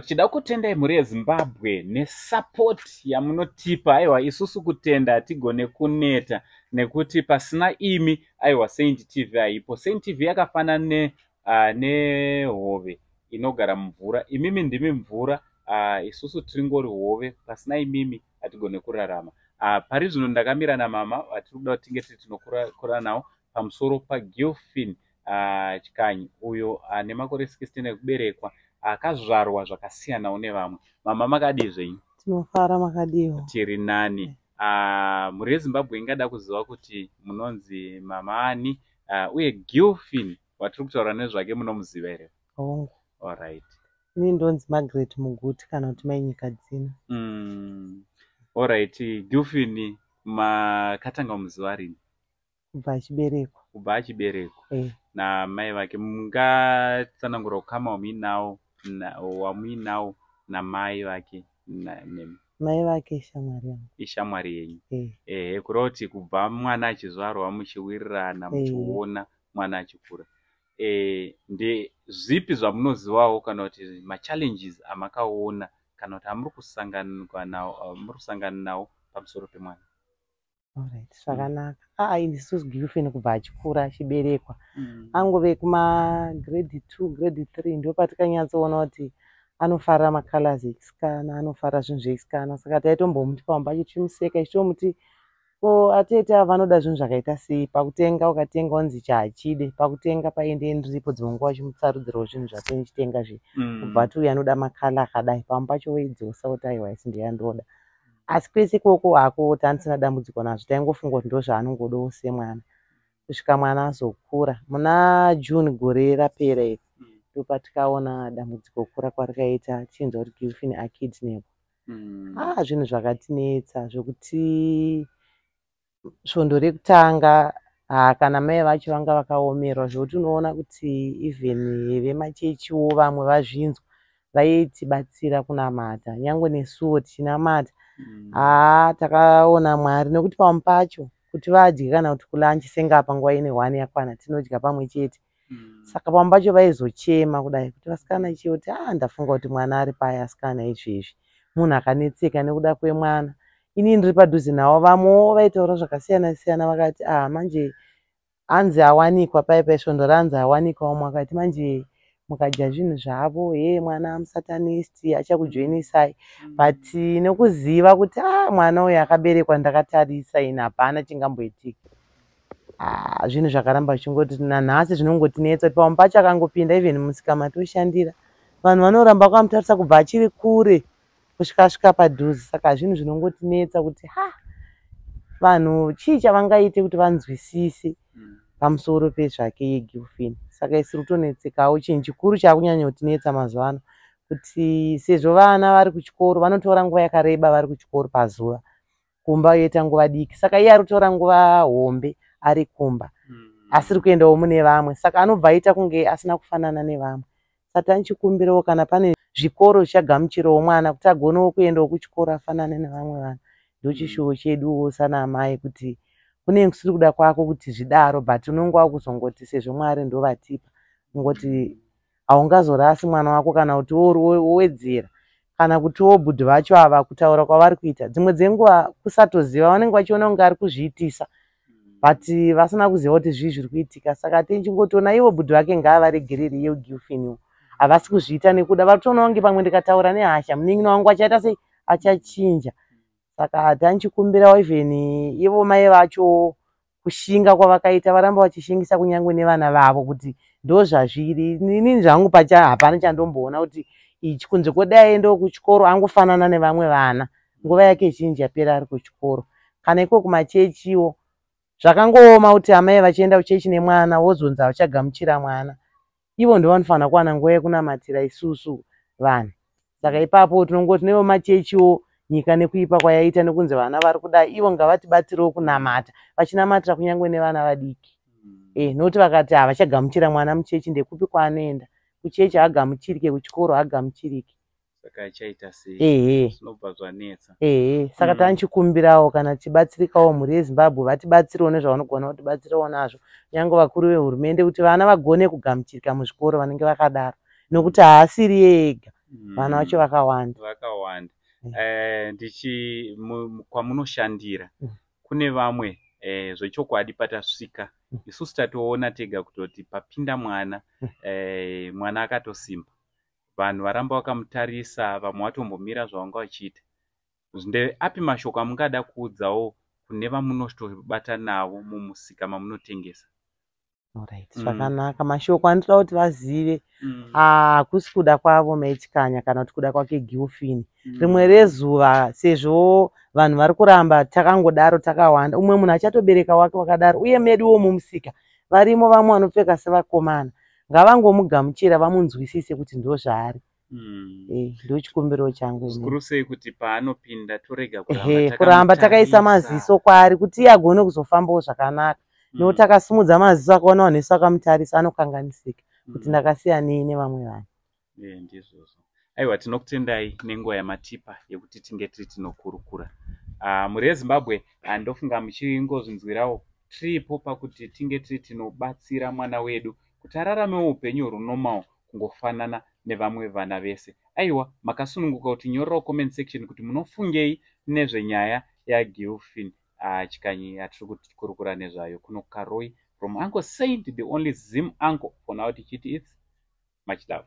Tichida kutendai mhuri yeZimbabwe nesupport yamunotipa. Aiwa, isusu kutenda hatigone kuneta nekuti pasina imi aiwa Saint TV haipo. Saint TV yakafanana nehove inogara mumvura. Imimi ndimi mvura, isusu tiringori hove. Pasina imimi hatigone kurarama. Pari zvino ndakamira namama vatiri kuda kuti tinge tinokura nawo pamusoro paGilfin Chikanyi, uyo ane makore 16 ekuberekwa, akazvarwa zvakasiyanawo nevamwe. Mama, makadii zvenyu? Tinofara, makadiwo? Tiri nani. Mhuri yeZimbabwe ingada kuziva kuti munonzi mama ani, uye Gilfin watiri kutaura nezvake munomuziva here? Hongu. Alright. Ini ndonzi Margaret Muguti kana kuti mainyika dzina. Alright. Gilfin makatanga muziva rini? Kubva achiberekwa. Kubva achiberekwa. Namai vake mungatsanangura ukama wamuinawo namai vake mai vake ishamwari yangu. Ishamwari yenyu. Kureva kuti kubva mwana achizvarwa muchiwirirana muchiona mwana achikura. Ndezvipi zvamunozivawo kana kuti machallenges amakaona kana kuti amuri kusangana nawo pamusoro pemwana? Alright, zvakanaka. Isusu Gilfin kubva achikura achiberekwa, angove kuma grade 2 grade 3 ndo patikanyatsoona kuti anofarira macolors echisikana, anofarira zvinhu zvechisikana. Saka taitombomuti pamba tichimuseka tichitomuti atete ava vanoda zvinhu zvakaita sei. Pakutenga ukatenga unzi chaachide, pakutenga paende ndiripo dzimwe nguva chimutsarudzirawo zvinhu zvake nichitenga kubva ati uyu anoda makala akadai, pamba pacho weidzosa kuti aiwa isi ndeyandoda. Asi kwese ikoko hako tanisina dambudziko nazvo, taingofunga kuti ndo zvaanongodawo semwana. Kusvika mwana azokura, muna June gore rapera iri ndo patikaona dambudziko kukura kwarikaita chinzwa kuti Gilfin akidnapwa. Zvinhu zvakatinetsa zvokuti svondo rekutanga kana mai vacho vanga vakaomerwa, zvokuti unoona kuti even vemachechiwo vamwe vazvinzwa vaitibatsira kunamata, nyangwe nesuwo tichinamata. Takaona Mwari, nekuti pamwe pacho kuti vadye kana kuti kulanchi sengapa nguva ine 1 yakwana tinodya pamwe chete. Saka pamwe pacho vaizochema kudai kuti vasikana ichiwo kuti ndafunga kuti mwana ari paya asikana izvezvi. Munhu akanetseka nekuda kwemwana. Ini ndiri padhuze navo, vamwewo vaitaura zvakasiyana siyana vakati manje hanzi awanikwa paipai svondo ranzi awanikwa, umwe akati manje mukadya zvinhu zvavo mwana musatanist achakujoinisai. But nekuziva kuti mwana uyu akaberekwa ndakatarisa ini hapana chingamboitika. Zvinhu zvakaramba zvichingoti nanhasi zvinongotinetsa kuti pamwe pacho akangopinda even musika matoshandira, vanhu vanoramba kwamutaurisa kubva achiri kure kusvika padhuze. Saka zvinhu zvinongotinetsa kuti vanhu chii chavangaite kuti vanzwisise pamusoro pezvake yeGilfin. Saka isi rutonetsekawo. Chinhu chikuru chakunyanya kutinetsa mazuva ano kuti sezvo vana vari kuchikoro vanotora nguva yakareba vari kuchikoro pazuva, kumba yoita nguva diki. Saka iye ari kutora nguva hombe ari kumba, asiri kuendawo mune vamwe. Saka anobva aita kunge asina kufanana nevamwe. Saka tanichikumbirawo kana pane zvikoro zvichagamuchirawo mwana kuti agonewo kuendawo kuchikoro afanane nevamwe vanhu. Ndochishuwo cheduwo sanamai kuti kune kusiri kuda kwako kuti zvidaro, but unonge wakuzongoti sezvo Mwari ndo vatipa, ngoti haungazorasi mwana wako kana kuti wowedzera kana kuti wobhudhi vacho ava kutaura kwavari kuita. Dzimwe dzenguva kusatoziva, vanenge vachiona kunge ari kuzviitisa but vasina kuziva kuti zvii zviri kuitika. Saka tinchingotiona ivo bhudhi vake ngaavaregerere iyo Gilfin, havasi kuzviita nekuda. Vatoonawo kunge pamwe ndikataura nehasha munin'ina wangu achaita sei, achachinja. Saka tanichikumbirawo even ivo mai vacho kushinga kwavakaita, varamba vachishingisa kunyangwe nevana vavo kuti ndo zvazviri. Inini zvangu pacha hapana chandomboona kuti ichi kunze kwodai aendawo kuchikoro angofanana nevamwe vana, nguva yake zhinji yapera ari kuchikoro. Kana iko kumachechiwo zvakangooma kuti amai vachienda kuchechi nemwana wozonzi havachagamuchira mwana. Ivo ndo vanofanira kuwana nguva yekunamatira isusu vanhu. Saka ipapo tinongoti nevo machechiwo nyika nekuipa kwayaita nekunzi vana vari kudai, ivo ngavatibatsirewo kunamata, vachinamatira kunyangwe nevana vadiki. Nokuti vakati havachagamuchira mwana muchechi, ndekupi kwaanoenda? Kuchechi haagamuchirike, kuchikoro haagamuchirike. Saka achaita sei? Zvinobva zvanetsa. Saka tanichikumbirawo kana tichibatsirikawo mhuri yeZimbabwe vatibatsirewo nezvavanogona kutibatsirawo nazvo, nyangwe vakuru vehurumende, kuti vana vagone kugamuchirika muzvikoro vanenge vakadaro, nokuti haasiri yega. vana vacho vakawanda. vakawanda. Kwamunoshandira kune vamwe zvechokwadi patasvika isusu tatoona tega kutoti papinda mwana mwana akatosimba, vanhu varamba vakamutarisa, vamwe vatombomira zvavanga vachiita. Api mashoko amungada kuudzawo kune vamunotobata navo mumusika mamunotengesa? Zvakanaka. Mashoko anotoda kuti vazive hakusi kuda kwavo Maitikanya kana kuti kuda kwake Gilfin. Rimwe rezuva sezvo vanhu vari kuramba takangodaro takawanda, umwe munhu achatobereka wake wakadaro, uye meduwo mumusika varimo vamwe vanopfeka sevakomana. Ngavangomugamuchira vamunzwisise kuti ndo zvaari. Ndo chikumbiro changu. Zvikuru sei kuti paanopinda torega kuramba takaisa maziso kwaari kuti iye agone kuzofambawo zvakanaka. Nokuti akasimudza maziso akaona vanhu vese vakamutarisa anokanganisika kuti ndakasiya nei nevamwe vanhu. Ndizvozvo. Aiwa, tinokutendai nenguva yamatipa yekuti tinge tiri tinokurukura. Muri yeZimbabwe ndofunga muchingozvinzwirawo tiripo pakuti tinge tiri tinobatsira mwana wedu kuti araramewo upenyu hunomawo kungofanana nevamwe vana vese. Aiwa, makasununguka kuti nyorerawo comment section kuti munofungei nezvenyaya yaGilfin chikanyi yatiri kukurukura nezvayo. Kuno Karoi from Uncle Saint, the only Zim uncle. For now, it's much love.